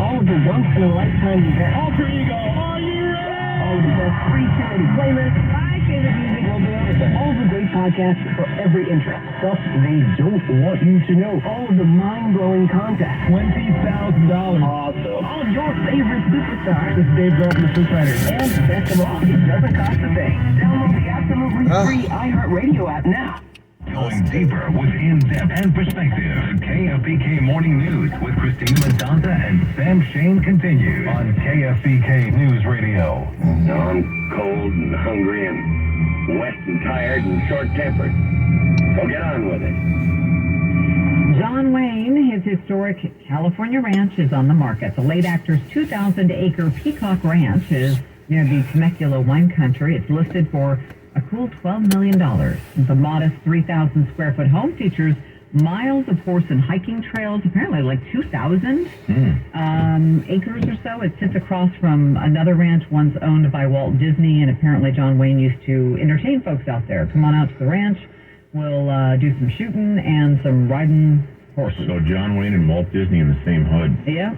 all of the once-in-a-lifetime events. Alter Ego, are you ready? All of the best free charity playlists. My favorite music. We'll do everything. All of the great podcasts for every interest. Stuff they don't want you to know. All of the mind-blowing contests. $20,000. Awesome. All of your favorite superstars. This is Dave Grohl from the Foo Fighters. And best of all, it doesn't cost a thing. Download the absolutely free iHeartRadio app now. Going deeper with in-depth and perspective. KFBK Morning News with Christina Medonta and Sam Shane continues on KFBK News Radio. No, I'm cold and hungry and wet and tired and short-tempered. So get on with it. John Wayne, his historic California ranch is on the market. The late actor's 2,000-acre Peacock Ranch is near the Temecula wine country. It's listed for a cool $12 million. The modest 3,000-square-foot home features miles of horse and hiking trails, apparently like 2,000 acres or so. It sits across from another ranch once owned by Walt Disney, and apparently John Wayne used to entertain folks out there. Come on out to the ranch. We'll do some shooting and some riding horses. So John Wayne and Walt Disney in the same hood. Yeah.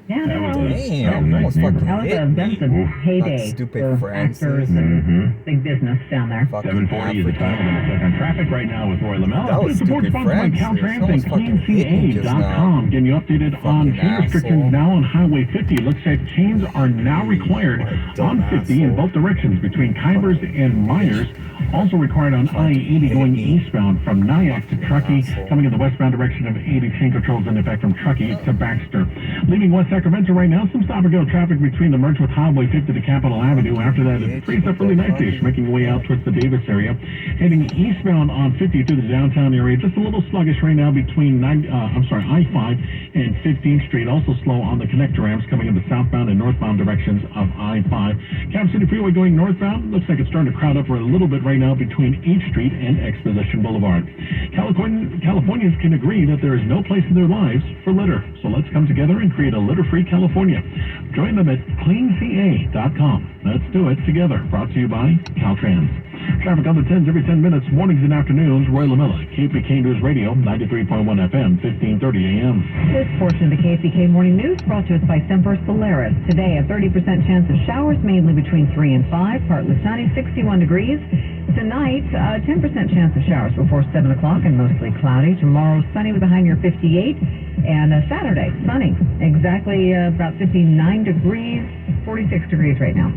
Yeah, That was Damn, nice almost fucking that was hit a me. heyday That stupid for Francis. actors and big business down there. Fucking 7:40 is the time. We're going to check on traffic right now with Roy Lamella. That was Support stupid sponsored by Francis. Caltrans Someone's and fucking hit me just CleanCA.com. now. Getting you updated on Fucking chain restrictions asshole. now on Highway 50. Looks like chains are now required on 50 in both directions between Kybers and Myers. Also required on I-80 going eastbound from Nyack to Truckee. Coming in the westbound direction of 80, chain controls in effect from Truckee to Baxter. Leaving West Sacramento right now, some stop-and-go traffic between the merge with Highway 50 to Capitol Avenue. After that, it frees up really nicely, making your way out towards the Davis area. Heading eastbound on 50 through the downtown area, just a little sluggish right now between I-5 and 15th Street. Also slow on the connector ramps coming in the southbound and northbound directions of I-5. Cap City Freeway going northbound. Looks like it's starting to crowd up for a little bit right now between 8th Street and Exposition Boulevard. Californians can agree that there is no place in their lives for litter. So let's come together and create a litter-free California. Join them at cleanca.com. Let's do it together. Brought to you by Caltrans. Traffic on the 10s every 10 minutes, mornings and afternoons. Roy Lamella, KFBK News Radio, 93.1 FM, 1530 AM. This portion of the KFBK Morning News brought to us by Semper Solaris. Today, a 30% chance of showers, mainly between 3 and 5, partly sunny, 61 degrees. Tonight, 10% chance of showers before 7 o'clock and mostly cloudy. Tomorrow, sunny with a high near 58. And Saturday, sunny, exactly about 59 degrees, 46 degrees right now.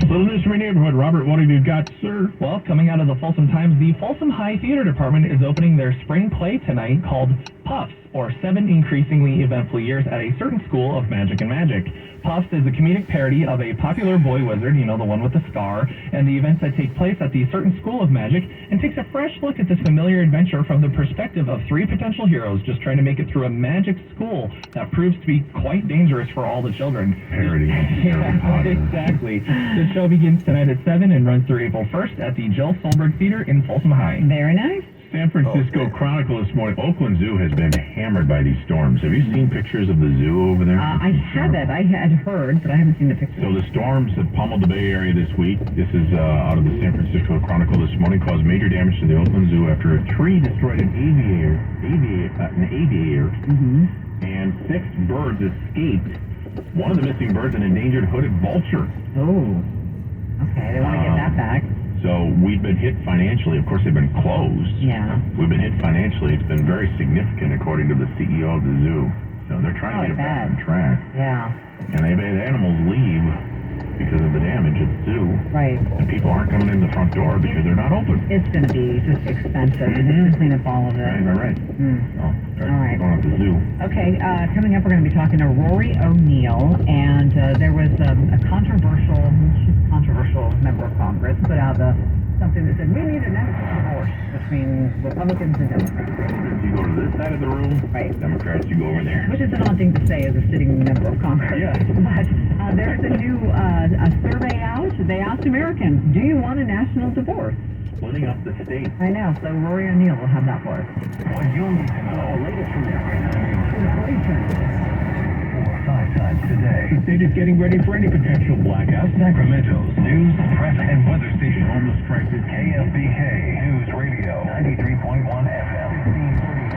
Little news from your neighborhood. Robert, what have you got, sir? Well, coming out of the Folsom Times, the Folsom High Theater Department is opening their spring play tonight called Puffs, or 7 Increasingly Eventful Years at a Certain School of Magic and Magic. Puffs is a comedic parody of a popular boy wizard, you know, the one with the scar, and the events that take place at the Certain School of Magic, and takes a fresh look at this familiar adventure from the perspective of 3 potential heroes just trying to make it through a magic school that proves to be quite dangerous for all the children. Parody. Yeah, exactly. The show begins tonight at 7 and runs through April 1st at the Jill Solberg Theater in Folsom High. Very nice. San Francisco Chronicle this morning. Oakland Zoo has been hammered by these storms. Have you seen pictures of the zoo over there? I haven't. I had heard, but I haven't seen the pictures. So the storms that pummeled the Bay Area this week, this is out of the San Francisco Chronicle this morning, caused major damage to the Oakland Zoo after a tree destroyed an aviator, and 6 birds escaped. One of the missing birds, an endangered hooded vulture. Oh, okay. They want to get that back. So we've been hit financially. Of course, they've been closed. Yeah. We've been hit financially. It's been very significant, according to the CEO of the zoo. So they're trying to get it back on track. Yeah. And they've had animals leave because of the damage at the zoo. Right. And people aren't coming in the front door because they're not open. It's going to be just expensive to clean up all of it. Right. So, All right. going to the zoo. Okay, coming up, we're going to be talking to Rory O'Neill, and there was a controversial member of Congress put out something that said we need a national divorce between Republicans and Democrats. You go to this side of the room, Right. Democrats, you go over there. Which is an odd thing to say as a sitting member of Congress. Yeah. But there's a new a survey out. They asked Americans, do you want a national divorce? Splitting up the state. I know, so Rory O'Neill will have that for us. What you'll need to know. Latest from Inflation. 4 or 5 times today. The state is getting ready for any potential blackout. Sacramento's news, press, and weather station. Homeless crisis. KFBK News Radio, 93.1 FM, 1530.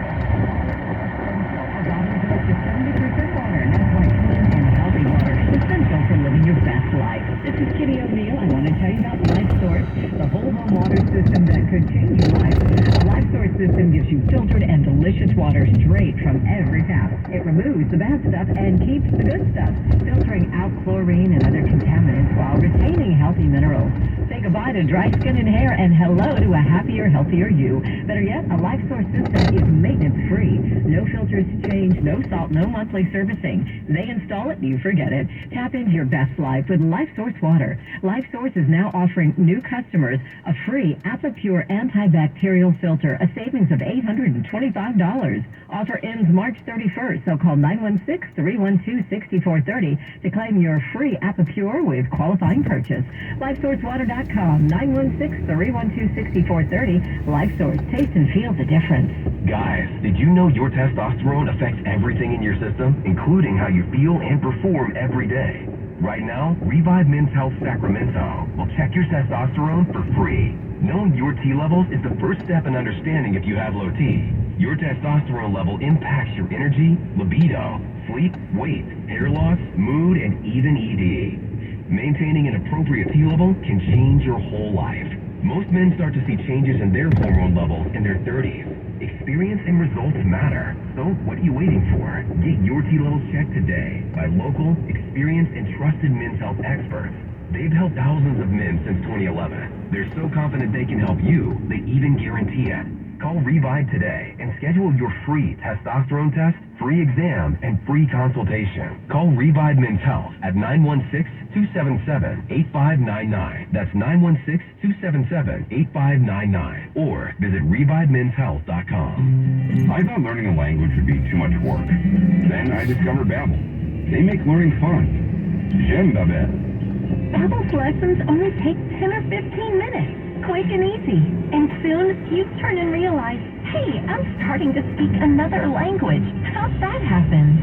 73% water, 9.2 and you filtered and delicious water straight from every tap. It removes the bad stuff and keeps the good stuff, filtering out chlorine and other contaminants while retaining healthy minerals. Say goodbye to dry skin and hair and hello to a happier, healthier you. Better yet, a LifeSource system is maintenance-free. No filters to change, no salt, no monthly servicing. They install it, you forget it. Tap into your best life with LifeSource water. LifeSource is now offering new customers a free ApiPure antibacterial filter, a savings of $825. Offer ends March 31st, so call 916-312-6430 to claim your free ApiPure with qualifying purchase. LifeSourceWater.com, 916-312-6430. LifeSource, taste and feel the difference. Guys, did you know your testosterone affects everything in your system, including how you feel and perform every day? Right now, Revive Men's Health Sacramento will check your testosterone for free. Knowing your T levels is the first step in understanding if you have low T. Your testosterone level impacts your energy, libido, sleep, weight, hair loss, mood, and even ED. Maintaining an appropriate T level can change your whole life. Most men start to see changes in their hormone levels in their 30s. Experience and results matter. So what are you waiting for? Get your T levels checked today by local, experienced, and trusted men's health experts. They've helped thousands of men since 2011. They're so confident they can help you, they even guarantee it. Call Revive today and schedule your free testosterone test, free exam, and free consultation. Call Revive Men's Health at 916-277-8599. That's 916-277-8599. Or visit ReviveMen'sHealth.com. I thought learning a language would be too much work. Then I discovered Babbel. They make learning fun. J'aime Babbel. Babbel's lessons only take 10 or 15 minutes. Quick and easy. And soon, you turn and realize, hey, I'm starting to speak another language. How'd that happen?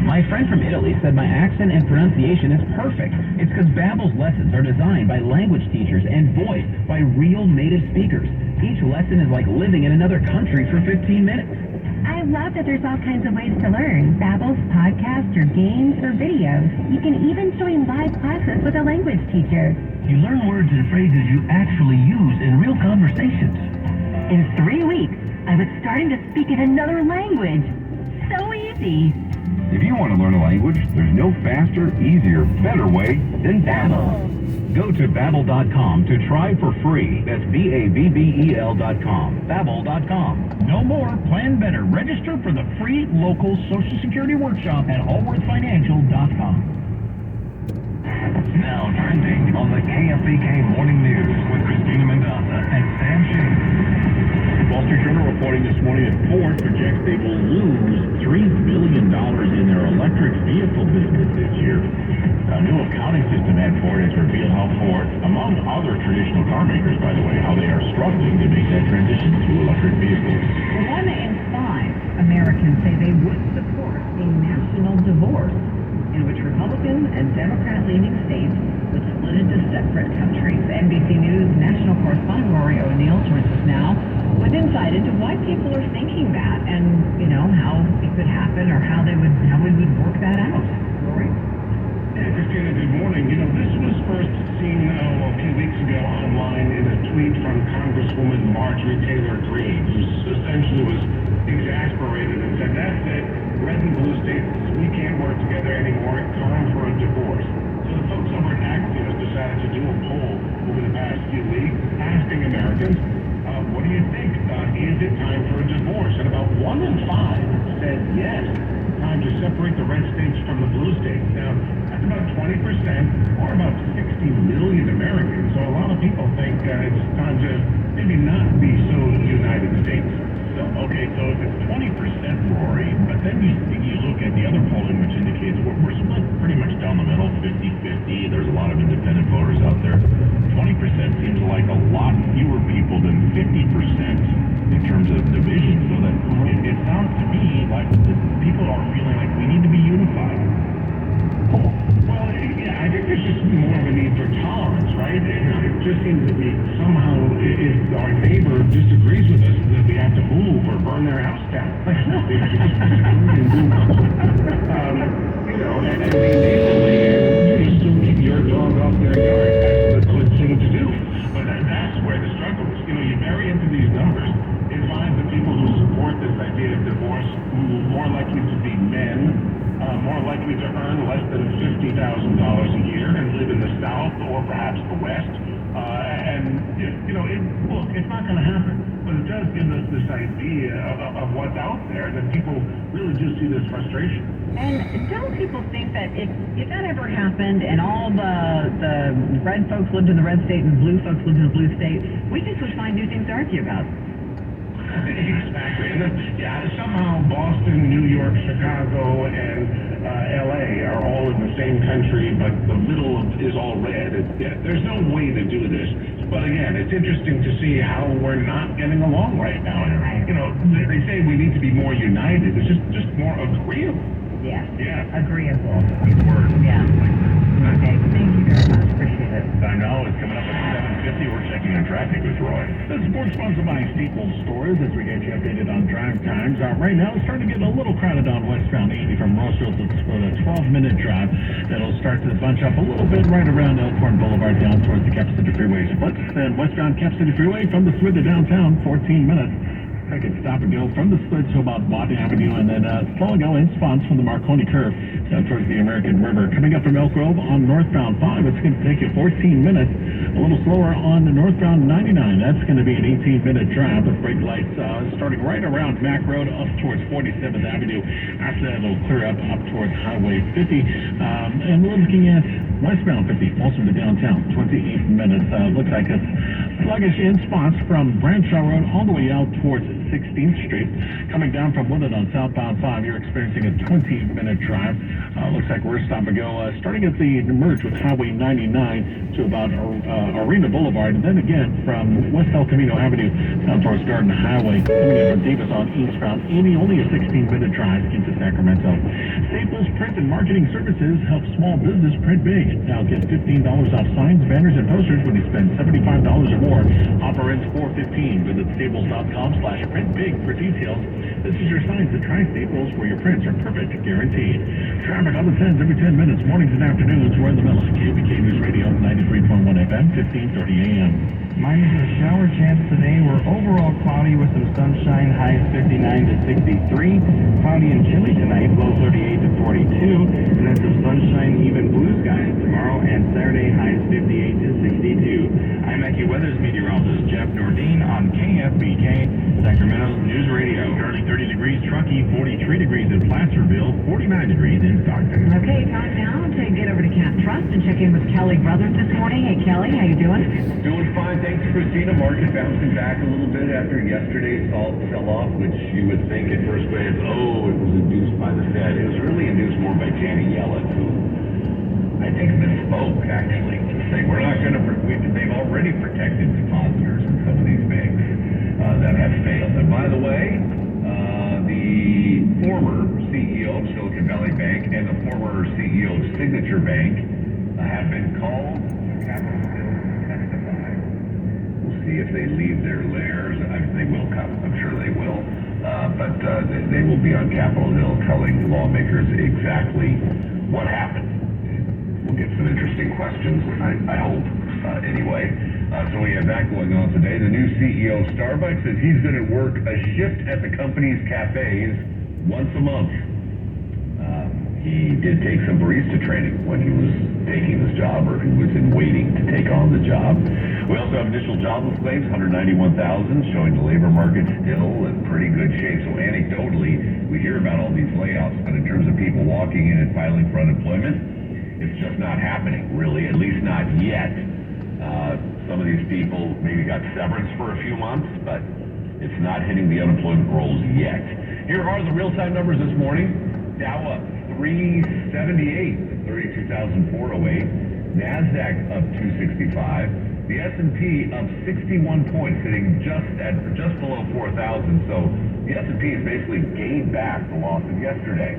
My friend from Italy said my accent and pronunciation is perfect. It's because Babbel's lessons are designed by language teachers and voiced by real native speakers. Each lesson is like living in another country for 15 minutes. I love that there's all kinds of ways to learn. Babbel's podcasts or games or videos. You can even join live classes with a language teacher. You learn words and phrases you actually use in real conversations. In 3 weeks, I was starting to speak in another language. So easy. If you want to learn a language, there's no faster, easier, better way than Babbel. Go to Babbel.com to try for free. That's BABBEL.com. Babbel.com. No more, plan better. Register for the free local Social Security workshop at AllworthFinancial.com. Now trending on the KFBK Morning News with Christina Mendoza and Sam Shane. Wall Street Journal reporting this morning that Ford projects they will lose $3 billion in their electric vehicle business this year. A new accounting system at Ford has revealed how Ford, among other traditional car makers, by the way, how they are struggling to make that transition to electric vehicles. 1 in 5 Americans say they would support a national divorce in which Republican and Democrat-leaning states would split into separate countries. NBC News national correspondent Rory O'Neill joins us now with insight into why people are thinking that and, how it could happen or how we would work that out. Rory? Yeah, Christina, good morning. This was first seen a few weeks ago online in a tweet from Congresswoman Marjorie Taylor Greene, who essentially was exasperated and said, that's it, red and blue states, we can't work together anymore, it's time for a divorce. So the folks over at Axios decided to do a poll over the past few weeks, asking Americans, what do you think? Is it time for a divorce? And about 1 in 5 said yes, time to separate the red states from the blue states. Now, that's about 20%, or about 60 million Americans. So a lot of people think it's time to maybe not be so United States. So if it's 20%, Rory, but then you look at the other polling, which indicates we're split pretty much down the middle, 50-50. There's a lot of independent voters out there. 20% seems like a lot fewer people than 50% in terms of division. So that it sounds to me like people are feeling like we need to be unified. Well, I think there's just more of a need for tolerance, right? It just seems that somehow, if our neighbor disagrees with us, that we have to move or burn their house down. And the neighborly, still keep your dog off their yard. That's a good thing to do. But that's where the struggle is. You marry into these numbers, it finds the people who than $50,000 a year and live in the South or perhaps the West. Look, it's not going to happen, but it does give us this idea of what's out there, that people really do see this frustration. And don't people think that if that ever happened and all the red folks lived in the red state and the blue folks lived in the blue state, we just would find new things to argue about? Exactly. And then, somehow Boston, New York, Chicago, and LA are all in the same country, but the middle is all red. There's no way to do this. But again, it's interesting to see how we're not getting along right now. And, they say we need to be more united. It's just more agreeable. Yeah. Yeah. Agreeable. Good word. Yeah. Okay. Thank you very much. Appreciate it. I know. It's coming up at 7:50. We're checking the traffic with Roy. The sports sponsored by Staples Stores as we get you updated on drive times. Right now, it's starting to get a little crowded on westbound 80 from Roseville to the 12-minute drive. That'll start to bunch up a little bit right around Elkhorn Boulevard down towards the Cap City Freeway splits. Then westbound Cap City Freeway from the Smith to downtown, 14 minutes. I could stop and go from the split to about Watt Avenue and then slow and go in spots from the Marconi curve down towards the American River. Coming up from Elk Grove on northbound 5, it's going to take you 14 minutes. A little slower on the northbound 99. That's going to be an 18-minute drive with brake lights starting right around Mack Road up towards 47th Avenue. After that, it'll clear up towards Highway 50. And we're looking at westbound 50, also to downtown, 28 minutes. Looks like it's sluggish in spots from Bradshaw Road all the way out towards 16th Street. Coming down from Woodland on southbound 5, you're experiencing a 20-minute drive. Looks like we're stop and go starting at the merge with Highway 99 to about Arena Boulevard, and then again from West El Camino Avenue down towards Garden Highway. Coming in from Davis on eastbound 80, only a 16-minute drive into Sacramento. Staples Print and Marketing Services help small business print big. Now get $15 off signs, banners, and posters when you spend $75 or more. Offer ends 4/15. Visit staples.com/printbig for details. This is your sign to try Staples, where your prints are perfect, guaranteed. Traffic on the 10s every 10 minutes, mornings and afternoons. We're in the middle of KBK News Radio, 93.1 FM, 1530 AM. Minus a shower chance today. We're overall cloudy with some sunshine, highs 59 to 63. Cloudy and chilly tonight, low 38 to 42. And then some sunshine, even blue skies tomorrow and Saturday, highs 58 to 62. I'm AccuWeather's meteorologist Jeff Nordine on KFBK, Sacramento's News Radio. Currently 30 degrees Truckee, 43 degrees in Placerville, 49 degrees in Stockton. Okay, time now to get over to Cap Trust and check in with Kelly Brothers this morning. Hey, Kelly, how you doing? Doing fine, thanks, Christina. Market bouncing back a little bit after yesterday's sell-off, which you would think at first glance, it was induced by the Fed. It was really induced more by Janet Yellen, who I think misspoke, actually, to say we're not going to. They've already protected depositors in some of these banks that have failed. And by the way, the former CEO of Silicon Valley Bank and the former CEO of Signature Bank have been called to Capitol Hill to testify. We'll see if they leave their lairs. They will come. I'm sure they will. But they will be on Capitol Hill telling lawmakers exactly what happened. We'll get some interesting questions, I hope, anyway. So we have that going on today. The new CEO of Starbucks says he's going to work a shift at the company's cafes once a month. He did take some barista training when he was taking this job, or he was in waiting to take on the job. We also have initial jobless claims, 191,000, showing the labor market still in pretty good shape. So anecdotally, we hear about all these layoffs, but in terms of people walking in and filing for unemployment, it's just not happening, really, at least not yet. Some of these people maybe got severance for a few months, but it's not hitting the unemployment rolls yet. Here are the real-time numbers this morning. Dow up 378, 32,408. NASDAQ up 265. The S&P up 61 points, sitting just below 4,000. So the S&P has basically gained back the loss of yesterday.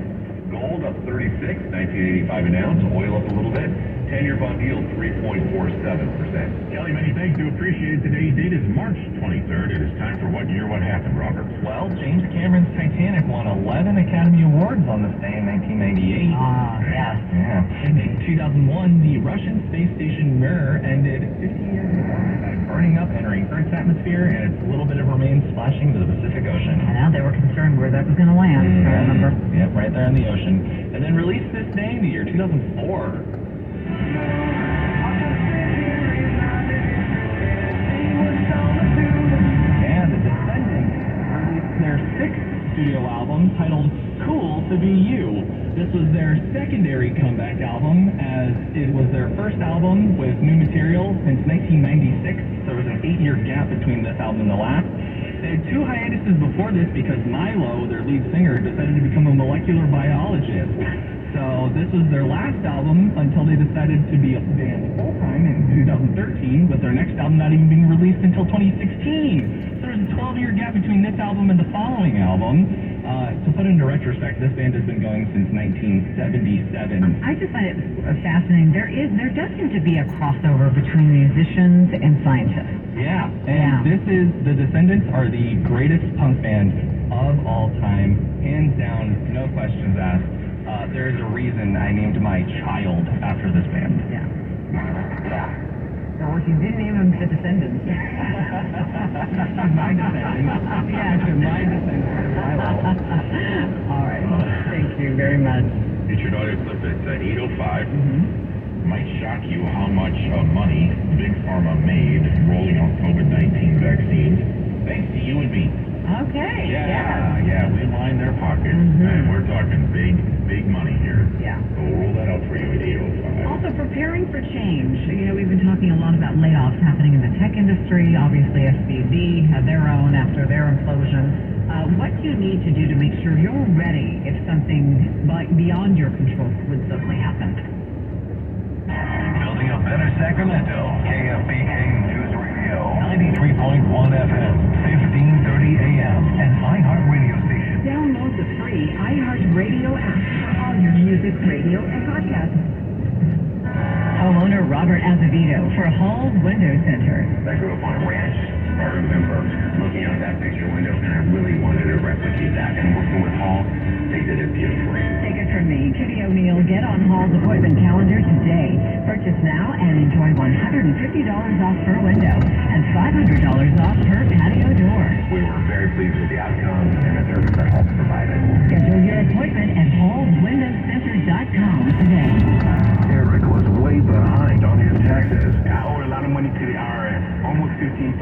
Gold up 36, 1985 an ounce. Oil up a little bit. 10-year bond yield 3.47%. Kelly, many thanks. Do appreciate it. Today's date is March 23rd. It is time for What Year, What Happened, Robert? Well, James Cameron's Titanic won 11 Academy Awards on this day in 1998. Yes. Yeah. In 2001, the Russian space station Mir ended 50 years of orbit by burning up, entering Earth's atmosphere, and its little bit of remains splashing into the Pacific Ocean. And now they were concerned where that was going to land, I remember. Yep, right there in the ocean. And then released this day in the year 2004. Their sixth studio album, titled Cool to Be You. This was their secondary comeback album, as it was their first album with new material since 1996. So there was an 8-year gap between this album and the last. They had 2 hiatuses before this because Milo, their lead singer, decided to become a molecular biologist. So this was their last album until they decided to be a band full-time in 2013, with their next album not even being released until 2016. So there's a 12-year gap between this album and the following album. To put into retrospect, this band has been going since 1977. I just find it fascinating. There does seem to be a crossover between musicians and scientists. Yeah, and this is, the Descendants are the greatest punk band of all time, hands down, no questions asked. There is a reason I named my child after this band. Yeah. Or you didn't name them the Descendants. My Descendants. Yeah. My Descendants. All right. Thank you very much. Featured audio clip at 8:05. Might shock you how much money Big Pharma made rolling out COVID-19 vaccines. Thanks to you and me. Okay. Yeah, we line their pockets, and we're talking big money here. Yeah. So we'll roll that out for you at 8:05. Also, preparing for change. You know, we've been talking a lot about layoffs happening in the tech industry. Obviously, SVB had their own after their implosion. What do you need to do to make sure you're ready if something beyond your control would suddenly happen? Building a better Sacramento. KFBK News Radio. 93.1 FM. 1530 AM. And iHeart Radio Station. Download the free iHeart Radio app for all your music, radio, and podcasts. Homeowner Robert Azevedo for Hall's Window Center. I grew up on a ranch. I remember looking out that picture window, and I really wanted to replicate that. And working with Hall, they did it beautifully. Take it from me, Kitty O'Neill. Get on Hall's appointment calendar today. Purchase now and enjoy $150 off per window and $500 off per patio door. We were very pleased with the outcome and the service that Hall provided. Schedule your appointment at hallswindowcenter.com today. Eric was way behind on his taxes. I owed a lot of money to the IRS, almost $15,000.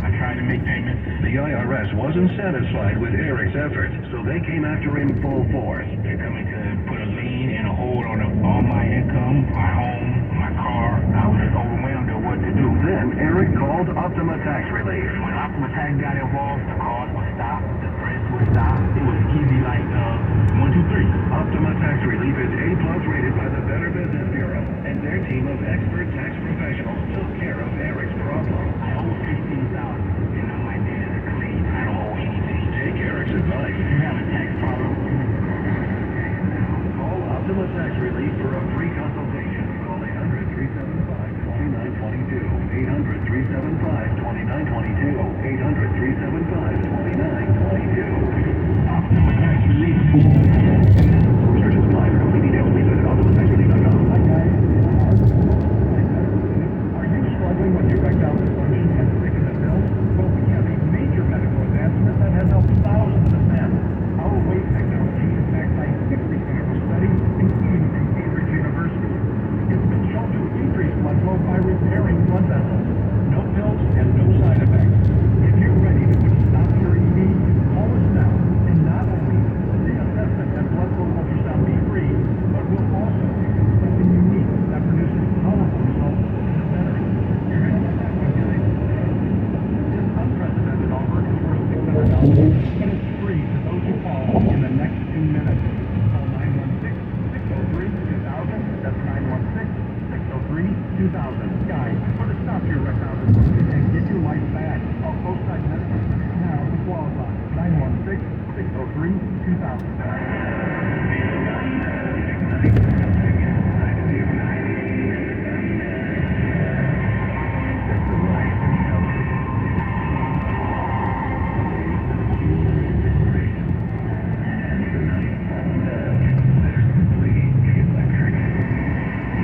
I tried to make payments. The IRS wasn't satisfied with Eric's efforts, so they came after him full force. They're coming to put a lien and a hold on all my income, my home, my car. I was just overwhelmed at what to do. Then Eric called Optima Tax Relief. When Optima Tax got involved, the cars would stop, the press would stop. It was easy like 1, 2, 3. Optima Tax Relief is A+ rated by the Better Business Bureau, and their team of expert tax professionals took care of Eric's problem. I owe $15,000, and now my debt is clean. I don't owe anything. Take Eric's advice. If you have a tax problem, call Optima Tax Relief for a free consultation. Call 800-375-2922. 800-375-2922. 800-375-2922. Optima Tax Relief. Search is live. For complete details, please visit OptimaTaxRelief.com. Hi, guys. Are you struggling with erectile dysfunction and thickened milk? Well, we have a major medical advancement that has helped thousands of men. Our weight technology is backed by 60 clinical studies, including from Cambridge University. It's been shown to increase blood flow by repairing blood vessels. No pills and no side effects. If you're ready to put a stop to your ED, call us now. And not only will the assessment and blood flow ultrasound be free, but we'll also give you something unique that produces powerful results in the center. You're going to get that one, guys. This unprecedented offer is worth $600, but it's free to those who call in the next 2 minutes. Call 916-603-2000. That's 916-603-2000. Guys, put a stop to your erectile dysfunction and get your life back. Call Coastside Medical Center now to qualify. 916-603-2000.